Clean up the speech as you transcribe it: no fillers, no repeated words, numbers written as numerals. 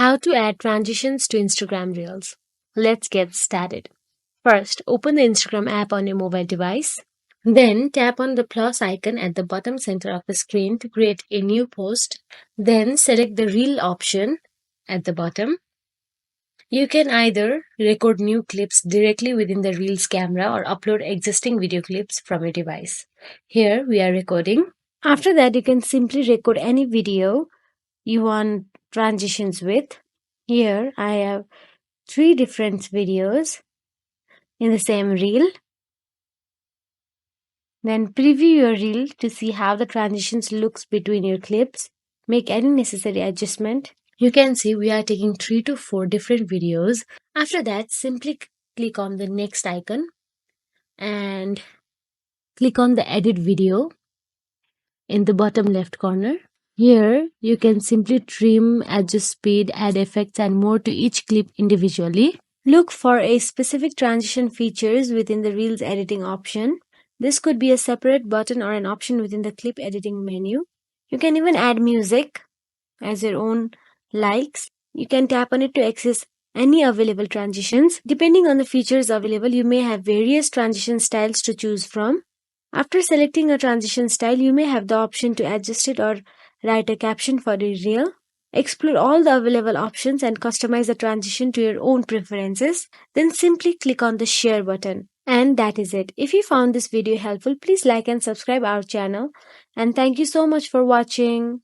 How to add transitions to Instagram Reels. Let's get started. First, open the Instagram app on your mobile device. Then tap on the plus icon at the bottom center of the screen to create a new post. Then select the Reel option at the bottom. You can either record new clips directly within the Reels camera or upload existing video clips from your device. Here we are recording. After that, you can simply record any video you want transitions with. Here I have 3 different videos in the same reel. Then preview your reel to see how the transitions looks between your clips. Make any necessary adjustment. You can see we are taking 3 to 4 different videos. After that, simply click on the next icon and click on the edit video in the bottom left corner. Here, you can simply trim, adjust speed, add effects and more to each clip individually. Look for a specific transition features within the Reels editing option. This could be a separate button or an option within the clip editing menu. You can even add music as your own likes. You can tap on it to access any available transitions. Depending on the features available, you may have various transition styles to choose from. After selecting a transition style, you may have the option to adjust it or write a caption for the reel. Explore all the available options and customize the transition to your own preferences. Then simply click on the share button. And that is it. If you found this video helpful, please like and subscribe our channel. And thank you so much for watching.